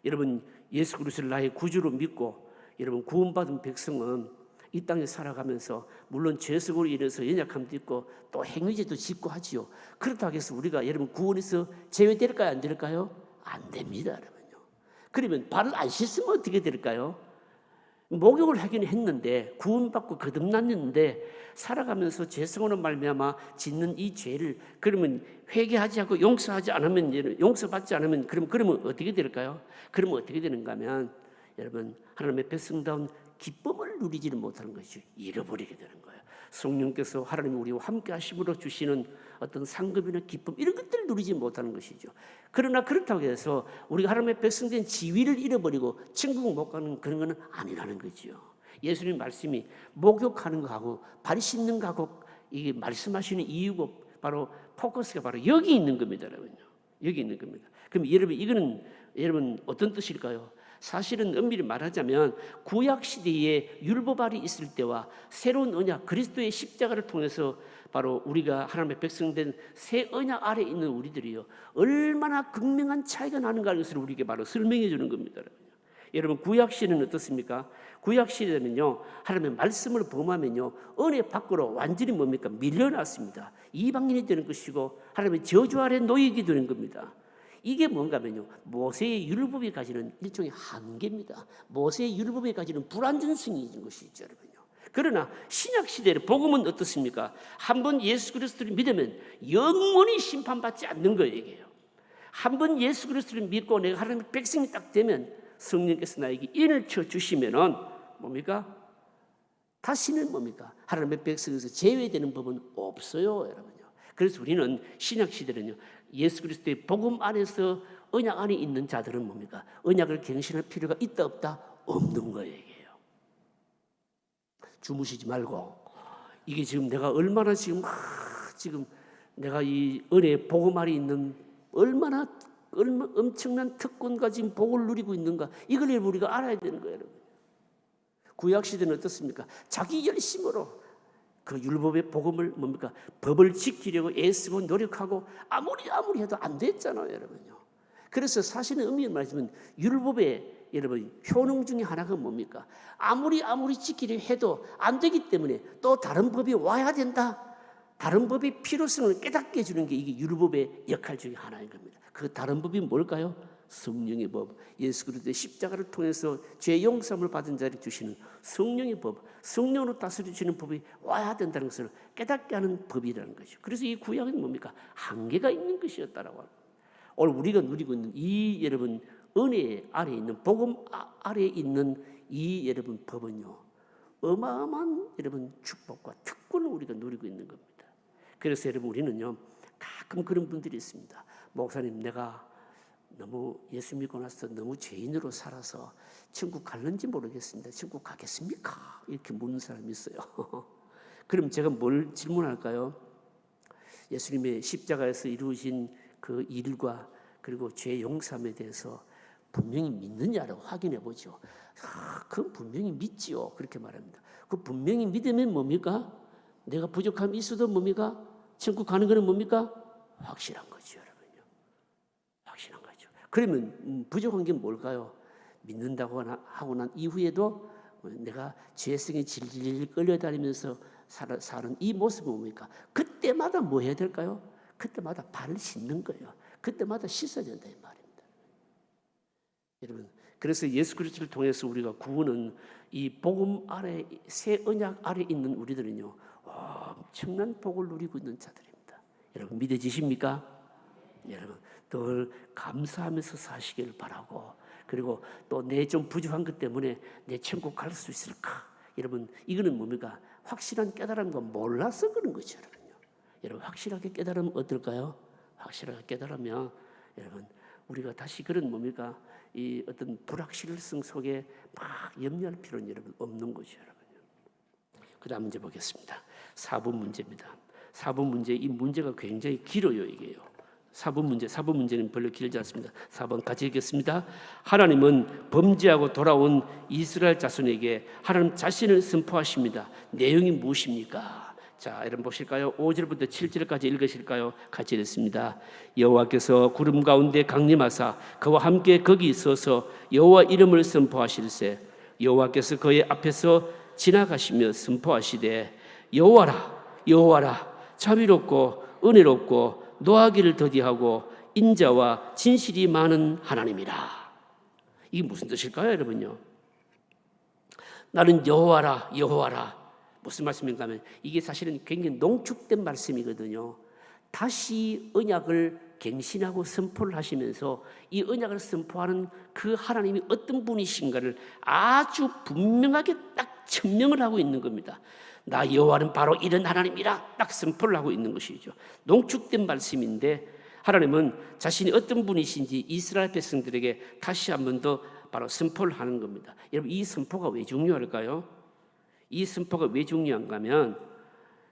여러분 예수 그리스도를 나의 구주로 믿고 여러분 구원받은 백성은 이 땅에 살아가면서 물론 죄성으로 인해서 연약함도 있고 또 행위죄도 짓고 하지요. 그렇다고 해서 우리가 여러분 구원에서 제외될까요, 안 될까요? 안 됩니다, 여러분요. 그러면 발을 안 씻으면 어떻게 될까요? 목욕을 하긴 했는데 구원받고 거듭났는데 살아가면서 죄성으로 말미암아 짓는 이 죄를 그러면 회개하지 않고 용서하지 않으면 용서받지 않으면 그러면 어떻게 될까요? 그러면 어떻게 되는가 하면 여러분 하나님의 백성다운 기쁨을 누리지를 못하는 것이죠. 잃어버리게 되는 거예요. 성령께서 하나님이 우리와 함께 하심으로 주시는 어떤 상급이나 기쁨 이런 것들을 누리지 못하는 것이죠. 그러나 그렇다고 해서 우리가 하나님의 백성된 지위를 잃어버리고 천국 못 가는 그런 것은 아니라는 거죠. 예수님 말씀이 목욕하는 거하고 발 씻는 거하고 이게 말씀하시는 이유가 바로 포커스가 바로 여기 있는 겁니다, 여러분요. 여기 있는 겁니다. 그럼 여러분 이거는 여러분 어떤 뜻일까요? 사실은 엄밀히 말하자면 구약 시대에 율법알이 있을 때와 새로운 언약 그리스도의 십자가를 통해서 바로 우리가 하나님의 백성된 새 언약 아래 있는 우리들이요 얼마나 극명한 차이가 나는가 하는 것을 우리에게 바로 설명해 주는 겁니다. 여러분 구약 시대는 어떻습니까? 구약 시대는요 하나님의 말씀을 범하면요 은혜 밖으로 완전히 뭡니까? 밀려났습니다. 이방인이 되는 것이고 하나님의 저주 아래 놓이게 되는 겁니다. 이게 뭔가 하면요 모세의 율법이 가지는 일종의 한계입니다. 모세의 율법이 가지는 불완전성이 있는 것이죠, 여러분요. 그러나 신약 시대의 복음은 어떻습니까? 한번 예수 그리스도를 믿으면 영원히 심판받지 않는 거예요. 한번 예수 그리스도를 믿고 내가 하나님의 백성이 딱 되면 성령께서 나에게 인을 쳐 주시면은 뭡니까? 다시는 뭡니까? 하나님의 백성에서 제외되는 법은 없어요, 여러분요. 그래서 우리는 신약 시대는요 예수 그리스도의 복음 안에서 언약 안에 있는 자들은 뭡니까? 언약을 갱신할 필요가 있다 없다? 없는 거예요. 주무시지 말고 이게 지금 내가 얼마나 지금 내가 이 은혜의 복음 안에 있는 얼마나 엄청난 특권과 지금 복을 누리고 있는가 이걸 우리가 알아야 되는 거예요, 여러분. 구약 시대는 어떻습니까? 자기 열심으로 그 율법의 복음을 뭡니까? 법을 지키려고 애쓰고 노력하고 아무리 해도 안 됐잖아요, 여러분요. 그래서 사실은 의미를 말하자면 율법의 여러분 효능 중에 하나가 뭡니까? 아무리 지키려 해도 안 되기 때문에 또 다른 법이 와야 된다. 다른 법의 필요성을 깨닫게 해주는 게 이게 율법의 역할 중에 하나인 겁니다. 그 다른 법이 뭘까요? 성령의 법. 예수 그리스도의 십자가를 통해서 죄 용서함을 받은 자에게 주시는 성령의 법, 성령으로 다스려지는 법이 와야 된다는 것을 깨닫게 하는 법이라는 것이죠. 그래서 이 구약은 뭡니까? 한계가 있는 것이었다라고 합니다. 오늘 우리가 누리고 있는 이 여러분 은혜 아래에 있는 복음 아래에 있는 이 여러분 법은요 어마어마한 여러분 축복과 특권을 우리가 누리고 있는 겁니다. 그래서 여러분 우리는요 가끔 그런 분들이 있습니다. 목사님 내가 너무 예수 믿고 나서 너무 죄인으로 살아서 천국 갈는지 모르겠습니다. 천국 가겠습니까? 이렇게 묻는 사람이 있어요. 그럼 제가 뭘 질문할까요? 예수님의 십자가에서 이루어진 그 일과 그리고 죄 용서함에 대해서 분명히 믿느냐라고 확인해 보죠. 그건 분명히 믿지요. 그렇게 말합니다. 그 분명히 믿으면 뭡니까? 내가 부족함이 있어도 뭡니까? 천국 가는 것은 뭡니까? 확실한 거죠, 여러분요. 확실한 거죠. 그러면 부족한 게 뭘까요? 믿는다고 하고 난 이후에도 내가 죄성에 질질 끌려다니면서 사는 이 모습은 뭡니까? 그때마다 뭐 해야 될까요? 그때마다 발을 씻는 거예요. 그때마다 씻어야 된다 이 말입니다. 여러분, 그래서 예수 그리스도를 통해서 우리가 구원은 이 복음 아래 새 언약 아래 있는 우리들은요 엄청난 복을 누리고 있는 자들입니다. 여러분 믿어지십니까? 여러분 늘 감사하면서 사시길 바라고 그리고 또 내 좀 부족한 것 때문에 내 천국 갈 수 있을까? 여러분 이거는 뭡니까? 확실한 깨달음과 몰라서 그런 거죠, 여러분요. 여러분 확실하게 깨달으면 어떨까요? 확실하게 깨달으면 여러분 우리가 다시 그런 뭡니까? 이 어떤 불확실성 속에 막 염려할 필요는 여러분 없는 거죠, 여러분. 그 다음 문제 보겠습니다. 4번 문제입니다. 4번 문제 이 문제가 굉장히 길어요, 이게요. 4번 문제는 별로 길지 않습니다. 4번 같이 읽겠습니다. 하나님은 범죄하고 돌아온 이스라엘 자손에게 하나님 자신을 선포하십니다. 내용이 무엇입니까? 자, 여러분 보실까요? 5절부터 7절까지 읽으실까요? 같이 읽습니다. 여호와께서 구름 가운데 강림하사 그와 함께 거기 있어서 여호와 이름을 선포하실세 여호와께서 그의 앞에서 지나가시며 선포하시되 여호와라 여호와라 자비롭고 은혜롭고 노하기를 더디하고 인자와 진실이 많은 하나님이라. 이게 무슨 뜻일까요, 여러분요? 나는 여호와라 여호와라. 무슨 말씀인가 하면 이게 사실은 굉장히 농축된 말씀이거든요. 다시 언약을 갱신하고 선포를 하시면서 이 언약을 선포하는 그 하나님이 어떤 분이신가를 아주 분명하게 딱 천명을 하고 있는 겁니다. 나 여호와는 바로 이런 하나님이라 딱 선포를 하고 있는 것이죠. 농축된 말씀인데 하나님은 자신이 어떤 분이신지 이스라엘 백성들에게 다시 한 번 더 바로 선포를 하는 겁니다. 여러분, 이 선포가 왜 중요할까요? 이 선포가 왜 중요한가 하면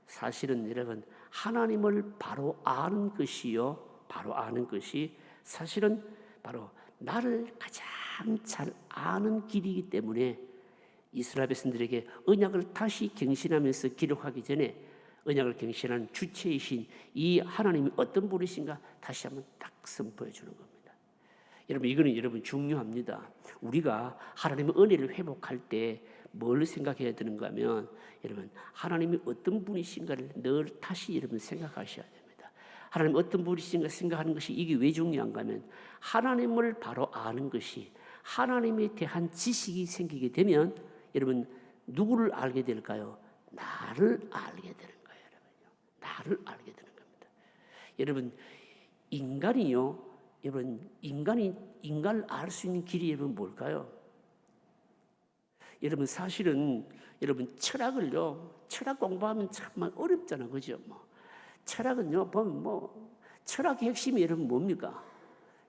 사실은 여러분, 하나님을 바로 아는 것이요, 바로 아는 것이 사실은 바로 나를 가장 잘 아는 길이기 때문에 이스라엘 백성들에게 언약을 다시 갱신하면서 기록하기 전에 언약을 갱신하는 주체이신 이 하나님이 어떤 분이신가 다시 한번 딱 선포해 주는 겁니다. 여러분, 이거는 여러분 중요합니다. 우리가 하나님의 은혜를 회복할 때 뭘 생각해야 되는가 하면 여러분, 하나님이 어떤 분이신가를 늘 다시 여러분 생각하셔야 됩니다. 하나님 어떤 분이신가 생각하는 것이 이게 왜 중요한가 하면 하나님을 바로 아는 것이 하나님에 대한 지식이 생기게 되면 여러분 누구를 알게 될까요? 나를 알게 되는 거예요. 여러분요. 나를 알게 되는 겁니다. 여러분, 인간이요, 여러분 인간을 알 수 있는 길이 여러분 뭘까요? 여러분, 사실은 여러분 철학 공부하면 정말 어렵잖아, 그죠? 철학은요 보면 철학의 핵심이 여러분 뭡니까?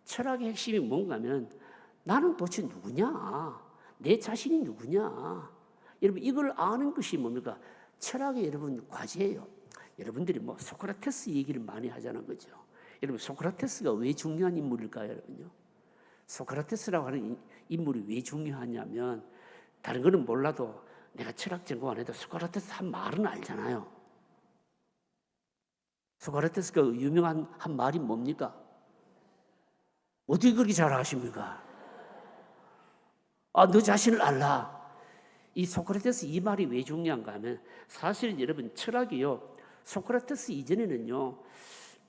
철학의 핵심이 뭔가면 나는 도대체 누구냐? 내 자신이 누구냐? 여러분, 이걸 아는 것이 뭡니까? 철학의 여러분 과제예요. 여러분들이 소크라테스 얘기를 많이 하잖아요, 그죠? 여러분, 소크라테스가 왜 중요한 인물일까요, 여러분요? 소크라테스라고 하는 인물이 왜 중요하냐면 다른 거는 몰라도 내가 철학 전공 안 해도 소크라테스 한 말은 알잖아요. 소크라테스가 유명한 한 말이 뭡니까? 어떻게 그렇게 잘 아십니까? 너 자신을 알라. 이 소크라테스 이 말이 왜 중요한가 하면 사실 여러분 철학이요, 소크라테스 이전에는요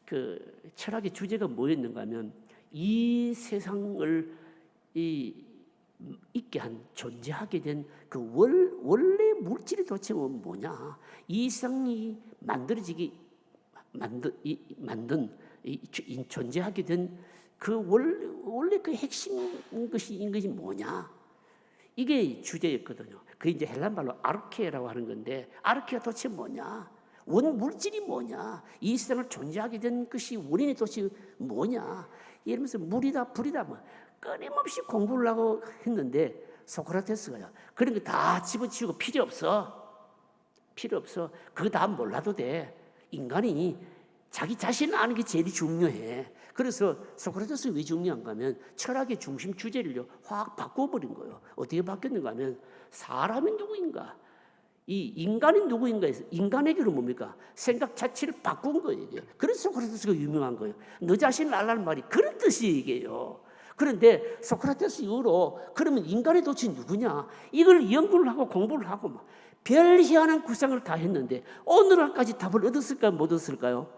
그 철학의 주제가 뭐였는가 하면 이 세상을 있게 한 존재하게 된 그 원래 물질이 도대체 뭐냐, 이 세상이 만들어지기 만든 존재하게 된 그 원래 그 핵심 것이 뭐냐, 이게 주제였거든요. 그게 이제 헬란말로 아르케라고 하는 건데 아르케가 도대체 뭐냐, 원 물질이 뭐냐, 이 세상을 존재하게 된 것이 원인이 도대체 뭐냐, 이러면서 물이다 불이다 끊임없이 공부를 하고 했는데 소크라테스가요, 그런 거 다 집어치우고 필요 없어. 그거 다 몰라도 돼. 인간이 자기 자신을 아는 게 제일 중요해. 그래서 소크라테스가 왜 중요한가 하면 철학의 중심 주제를요 확 바꿔버린 거예요. 어떻게 바뀌었는가 하면 사람이 누구인가, 이 인간이 누구인가 해서 인간에게로 뭡니까? 생각 자체를 바꾼 거예요. 그래서 소크라테스가 유명한 거예요. 너 자신을 알라는 말이 그런 뜻이 이게요. 그런데 소크라테스 이후로 그러면 인간이 도대체 누구냐, 이걸 연구를 하고 공부를 하고 별 희한한 구상을 다 했는데 오늘날까지 답을 얻었을까요, 못 얻었을까요?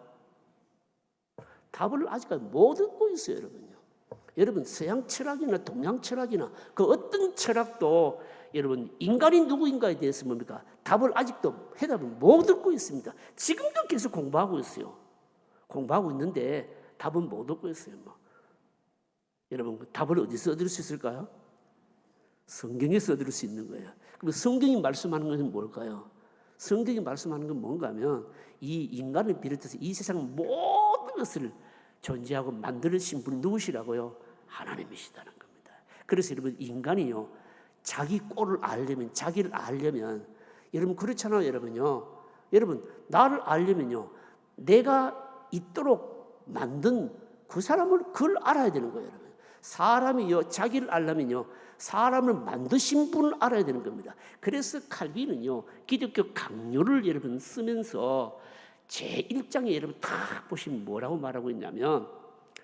답을 아직까지 못 얻고 있어요, 여러분요. 여러분, 서양 철학이나 동양 철학이나 그 어떤 철학도 여러분 인간이 누구인가에 대해서 뭡니까? 답을 아직도 해답을 못 얻고 있습니다. 지금도 계속 공부하고 있어요. 공부하고 있는데 답은 못 얻고 있어요. 여러분, 그 답을 어디서 얻을 수 있을까요? 성경에서 얻을 수 있는 거예요. 그럼 성경이 말씀하는 것은 뭘까요? 성경이 말씀하는 건 뭔가 하면 이 인간을 비롯해서 이 세상 모든 것을 존재하고 만드신 분이 누구시라고요? 하나님이시다는 겁니다. 그래서 여러분, 인간이요 자기 꼴을 알려면, 자기를 알려면, 여러분 그렇잖아요, 여러분요. 여러분, 나를 알려면요 내가 있도록 만든 그 사람을 그걸 알아야 되는 거예요, 여러분. 사람이요 자기를 알려면요 사람을 만드신 분을 알아야 되는 겁니다. 그래서 칼빈은요 기독교 강요를 여러분 쓰면서 제1장에 여러분 딱 보시면 뭐라고 말하고 있냐면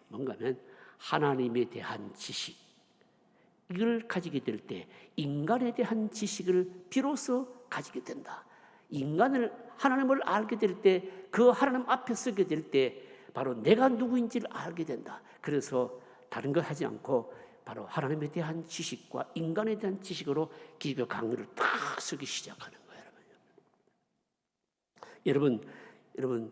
뭔가 하면 하나님에 대한 지식, 이걸 가지게 될 때 인간에 대한 지식을 비로소 가지게 된다. 하나님을 알게 될 때, 그 하나님 앞에 서게 될 때 바로 내가 누구인지를 알게 된다. 그래서 다른 거 하지 않고 바로 하나님에 대한 지식과 인간에 대한 지식으로 기독교 강요를 딱 쓰기 시작하는 거예요, 여러분,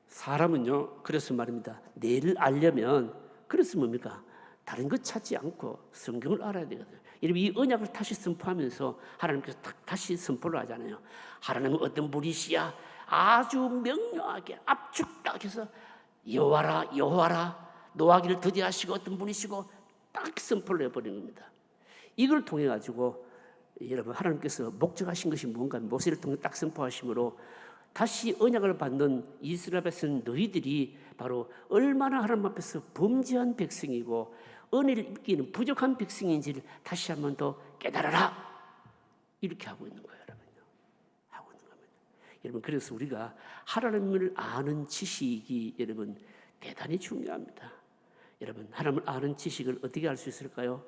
사람은요 그래서 말입니다. 내를 알려면 그래서 뭡니까? 다른 거 찾지 않고 성경을 알아야 되거든요. 여러분, 이 언약을 다시 선포하면서 하나님께서 다시 선포를 하잖아요. 하나님은 어떤 분이시야? 아주 명료하게 압축딱해서 여호와라 여호와라, 노하기를 더디하시고 어떤 분이시고 딱 선포를 해버리는 겁니다. 이걸 통해 가지고 여러분, 하나님께서 목적하신 것이 뭔가 모세를 통해 딱 선포하심으로 다시 언약을 받는 이스라엘 백성 너희들이 바로 얼마나 하나님 앞에서 범죄한 백성이고 은혜를 입기는 부족한 백성인지를 다시 한 번 더 깨달아라, 이렇게 하고 있는 거예요. 여러분요, 하고 있는 겁니다. 여러분, 그래서 우리가 하나님을 아는 지식이 여러분 대단히 중요합니다. 여러분, 하나님을 아는 지식을 어떻게 알 수 있을까요?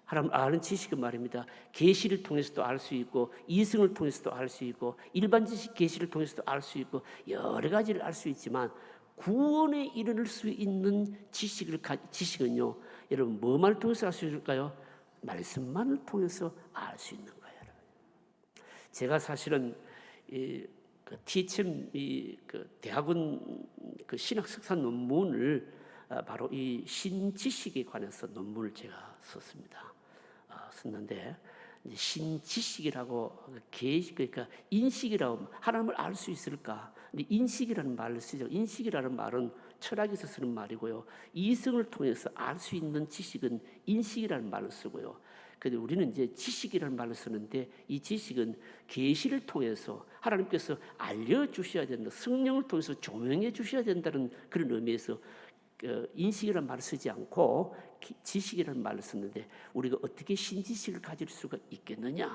하나님을 아는 지식은 말입니다, 계시를 통해서도 알 수 있고 이성을 통해서도 알 수 있고 일반 지식 계시를 통해서도 알 수 있고 여러 가지를 알 수 있지만 구원에 이르를 수 있는 지식은요, 여러분 뭐만을 통해서 알 수 있을까요? 말씀만을 통해서 알 수 있는 거예요. 여러분, 제가 사실은 그 THM 그 대학원 그 신학 석사 논문을 바로 이 신지식에 관해서 논문을 제가 썼습니다. 썼는데 신지식이라고 그러니까 인식이라고 하나님을 알 수 있을까? 근데 인식이라는 말을 쓰죠. 인식이라는 말은 철학에서 쓰는 말이고요. 이성을 통해서 알 수 있는 지식은 인식이라는 말을 쓰고요. 근데 우리는 이제 지식이라는 말을 쓰는데 이 지식은 계시를 통해서 하나님께서 알려주셔야 된다, 성령을 통해서 조명해 주셔야 된다는 그런 의미에서 인식이라는 말을 쓰지 않고 지식이라는 말을 썼는데 우리가 어떻게 신지식을 가질 수가 있겠느냐라고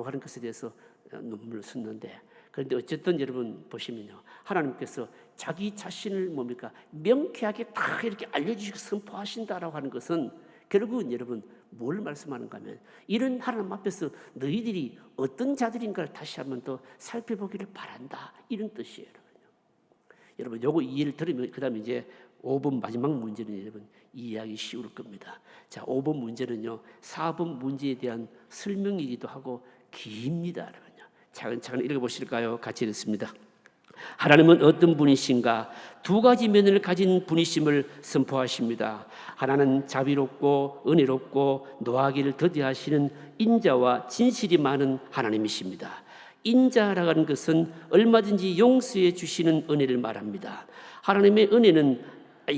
하는 것에 대해서 논문을 썼는데, 그런데 어쨌든 여러분 보시면요, 하나님께서 자기 자신을 뭡니까 명쾌하게 다 이렇게 알려주시고 선포하신다라고 하는 것은 결국은 여러분 뭘 말씀하는가 하면 이런 하나님 앞에서 너희들이 어떤 자들인가를 다시 한번 더 살펴보기를 바란다, 이런 뜻이에요. 여러분 요거 이해를 들으면 그 다음에 이제 5번 마지막 문제는 여러분 이해하기 쉬울 겁니다. 자, 5번 문제는요 4번 문제에 대한 설명이기도 하고 깁니다. 여러분요, 차근차근 읽어보실까요? 같이 읽습니다. 하나님은 어떤 분이신가? 두 가지 면을 가진 분이심을 선포하십니다. 하나는 자비롭고 은혜롭고 노하기를 더디하시는 인자와 진실이 많은 하나님이십니다. 인자라고 하는 것은 얼마든지 용서해 주시는 은혜를 말합니다. 하나님의 은혜는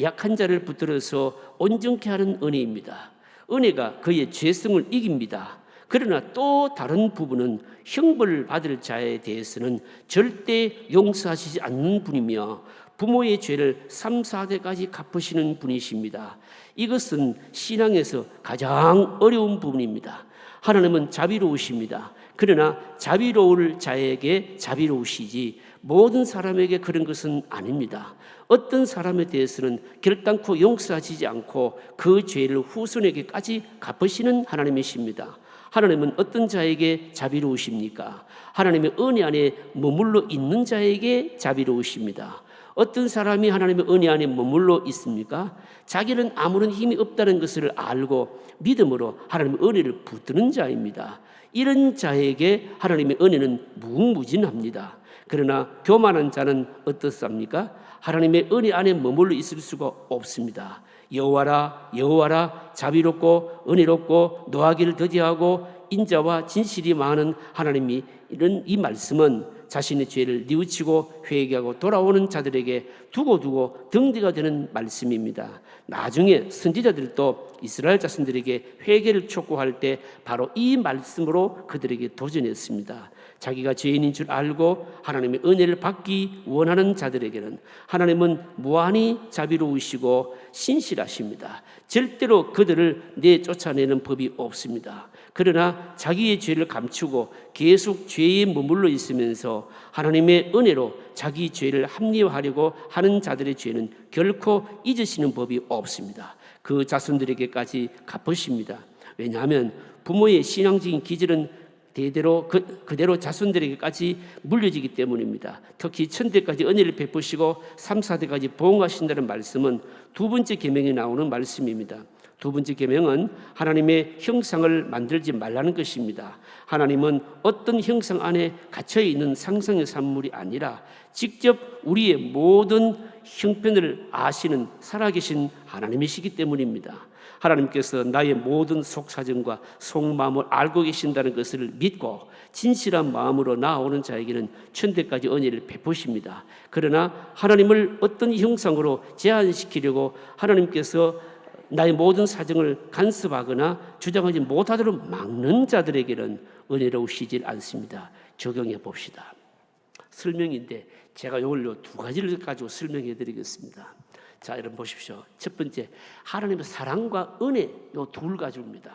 약한 자를 붙들어서 온전케 하는 은혜입니다. 은혜가 그의 죄성을 이깁니다. 그러나 또 다른 부분은 형벌을 받을 자에 대해서는 절대 용서하시지 않는 분이며 부모의 죄를 3, 4대까지 갚으시는 분이십니다. 이것은 신앙에서 가장 어려운 부분입니다. 하나님은 자비로우십니다. 그러나 자비로울 자에게 자비로우시지 모든 사람에게 그런 것은 아닙니다. 어떤 사람에 대해서는 결단코 용서하시지 않고 그 죄를 후손에게까지 갚으시는 하나님이십니다. 하나님은 어떤 자에게 자비로우십니까? 하나님의 은혜 안에 머물러 있는 자에게 자비로우십니다. 어떤 사람이 하나님의 은혜 안에 머물러 있습니까? 자기는 아무런 힘이 없다는 것을 알고 믿음으로 하나님의 은혜를 붙드는 자입니다. 이런 자에게 하나님의 은혜는 무궁무진합니다. 그러나 교만한 자는 어떻습니까? 하나님의 은혜 안에 머물러 있을 수가 없습니다. 여호와라 여호와라, 자비롭고 은혜롭고 노하기를 더디하고 인자와 진실이 많은 하나님이 이런 이 말씀은 자신의 죄를 뉘우치고 회개하고 돌아오는 자들에게 두고두고 등대가 되는 말씀입니다. 나중에 선지자들도 이스라엘 자손들에게 회개를 촉구할 때 바로 이 말씀으로 그들에게 도전했습니다. 자기가 죄인인 줄 알고 하나님의 은혜를 받기 원하는 자들에게는 하나님은 무한히 자비로우시고 신실하십니다. 절대로 그들을 내쫓아내는 법이 없습니다. 그러나 자기의 죄를 감추고 계속 죄에 머물러 있으면서 하나님의 은혜로 자기 죄를 합리화하려고 하는 자들의 죄는 결코 잊으시는 법이 없습니다. 그 자손들에게까지 갚으십니다. 왜냐하면 부모의 신앙적인 기질은 대대로 그대로 자손들에게까지 물려지기 때문입니다. 특히 천대까지 은혜를 베푸시고 3, 4대까지 보응하신다는 말씀은 두 번째 계명에 나오는 말씀입니다. 두 번째 계명은 하나님의 형상을 만들지 말라는 것입니다. 하나님은 어떤 형상 안에 갇혀 있는 상상의 산물이 아니라 직접 우리의 모든 형편을 아시는 살아계신 하나님이시기 때문입니다. 하나님께서 나의 모든 속사정과 속마음을 알고 계신다는 것을 믿고 진실한 마음으로 나아오는 자에게는 천대까지 은혜를 베푸십니다. 그러나 하나님을 어떤 형상으로 제한시키려고 하나님께서 나의 모든 사정을 간섭하거나 주장하지 못하도록 막는 자들에게는 은혜로우시질 않습니다. 적용해 봅시다. 설명인데 제가 이걸 두 가지를 가지고 설명해 드리겠습니다. 자, 여러분 보십시오. 첫 번째, 하나님의 사랑과 은혜, 이 둘 가지고입니다.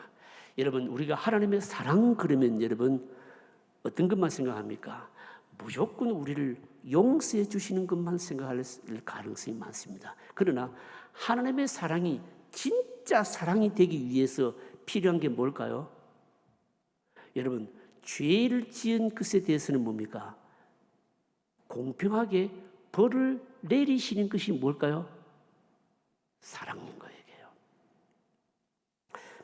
여러분, 우리가 하나님의 사랑 그러면 여러분 어떤 것만 생각합니까? 무조건 우리를 용서해 주시는 것만 생각할 가능성이 많습니다. 그러나 하나님의 사랑이 진짜 사랑이 되기 위해서 필요한 게 뭘까요? 여러분, 죄를 지은 것에 대해서는 뭡니까? 공평하게 벌을 내리시는 것이 뭘까요? 사랑인 거예요.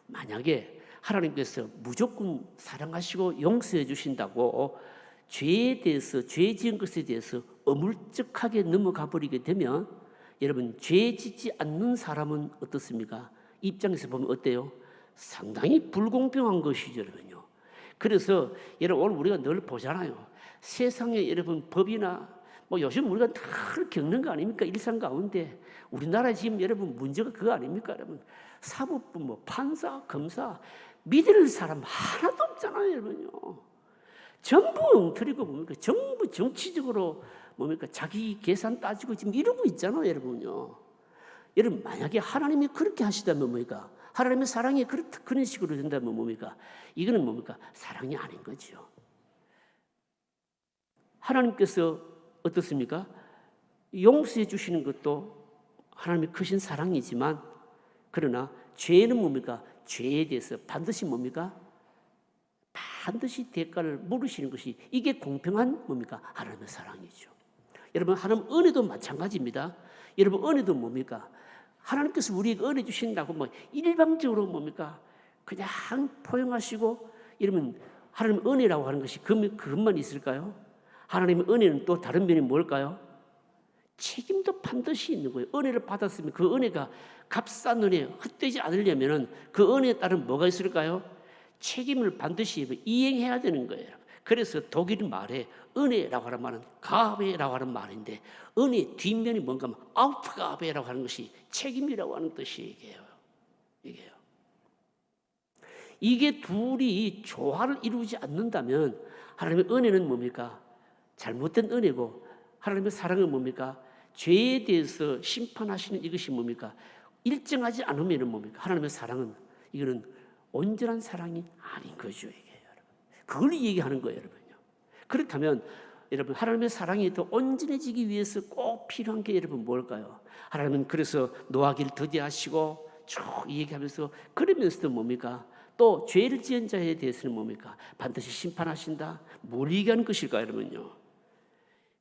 만약에 하나님께서 무조건 사랑하시고 용서해 주신다고 죄에 대해서, 죄 지은 것에 대해서 어물쩍하게 넘어가 버리게 되면 여러분, 죄 짓지 않는 사람은 어떻습니까? 입장에서 보면 어때요? 상당히 불공평한 것이죠, 여러분요. 그래서 여러분, 오늘 우리가 늘 보잖아요. 세상에 여러분 법이나 요즘 우리가 다 겪는 거 아닙니까? 일상 가운데 우리나라 지금 여러분 문제가 그거 아닙니까? 여러분 사법부, 판사, 검사 믿을 사람 하나도 없잖아요, 여러분요. 전부 엉터리고 뭡니까? 전부 정치적으로 뭡니까? 자기 계산 따지고 지금 이러고 있잖아요, 여러분요. 여러분, 만약에 하나님이 그렇게 하시다면 뭡니까? 하나님의 사랑이 그런 식으로 된다면 뭡니까? 이거는 뭡니까? 사랑이 아닌 거죠. 하나님께서 어떻습니까? 용서해 주시는 것도 하나님의 크신 사랑이지만, 그러나 죄는 뭡니까? 죄에 대해서 반드시 뭡니까? 반드시 대가를 물으시는 것이, 이게 공평한 뭡니까? 하나님의 사랑이죠. 여러분, 하나님 은혜도 마찬가지입니다. 여러분, 은혜도 뭡니까? 하나님께서 우리에게 은혜 주신다고 일방적으로 뭡니까? 그냥 포용하시고 이러면 하나님 은혜라고 하는 것이 그것만 있을까요? 하나님의 은혜는 또 다른 면이 뭘까요? 책임도 반드시 있는 거예요. 은혜를 받았으면 그 은혜가 값싼 은혜, 헛되지 않으려면 그 은혜에 따른 뭐가 있을까요? 책임을 반드시 이행해야 되는 거예요. 그래서 독일 말에 은혜라고 하는 말은 가베라고 하는 말인데, 은혜 뒷면이 뭔가 하면 아우프가베라고 하는 것이 책임이라고 하는 뜻이에요. 이게 둘이 조화를 이루지 않는다면 하나님의 은혜는 뭡니까? 잘못된 은혜고, 하나님의 사랑은 뭡니까? 죄에 대해서 심판하시는 이것이 뭡니까? 일정하지 않으면 뭡니까? 하나님의 사랑은 이거는 온전한 사랑이 아닌 거죠. 이게 여러분. 그걸 얘기하는 거예요, 여러분요. 그렇다면 여러분, 하나님의 사랑이 더 온전해지기 위해서 꼭 필요한 게 여러분 뭘까요? 하나님은 그래서 노하기를 더디하시고 쭉 얘기하면서, 그러면서도 뭡니까? 또 죄를 지은 자에 대해서는 뭡니까? 반드시 심판하신다. 뭘 얘기하는 것일까요, 여러분요?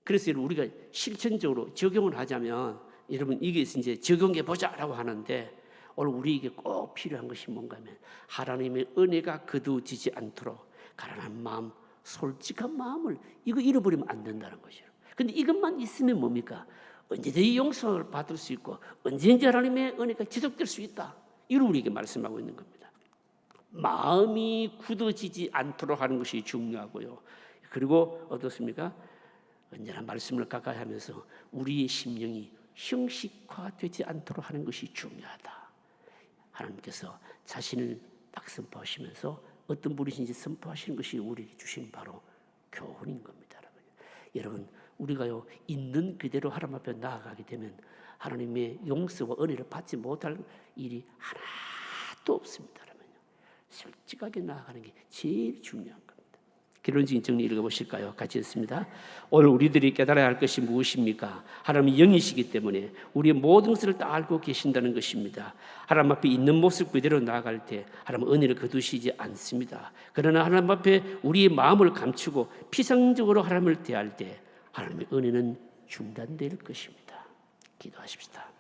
그래서 여러분, 우리가 실천적으로 적용을 하자면 여러분, 이게 이제 적용해 보자라고 하는데, 오늘 우리에게 꼭 필요한 것이 뭔가 하면 하나님의 은혜가 거두어지지 않도록 가난한 마음, 솔직한 마음을 이거 잃어버리면 안 된다는 것이에요. 근데 이것만 있으면 뭡니까? 언제든지 용서를 받을 수 있고 언제든지 하나님의 은혜가 지속될 수 있다. 이걸 우리에게 말씀하고 있는 겁니다. 마음이 굳어지지 않도록 하는 것이 중요하고요. 그리고 어떻습니까? 언제나 말씀을 가까이 하면서 우리의 심령이 형식화되지 않도록 하는 것이 중요하다. 하나님께서 자신을 딱 선포하시면서 어떤 분이신지 선포하시는 것이 우리에게 주신 바로 교훈인 겁니다. 여러분, 우리가요 있는 그대로 하나님 앞에 나아가게 되면 하나님의 용서와 은혜를 받지 못할 일이 하나도 없습니다. 솔직하게 나아가는 게 제일 중요한 겁니다. 결론적인 정리 읽어보실까요? 같이 읽습니다. 오늘 우리들이 깨달아야 할 것이 무엇입니까? 하나님이 영이시기 때문에 우리의 모든 것을 다 알고 계신다는 것입니다. 하나님 앞에 있는 모습 그대로 나아갈 때 하나님은 은혜를 거두시지 않습니다. 그러나 하나님 앞에 우리의 마음을 감추고 피상적으로 하나님을 대할 때 하나님의 은혜는 중단될 것입니다. 기도하십시다.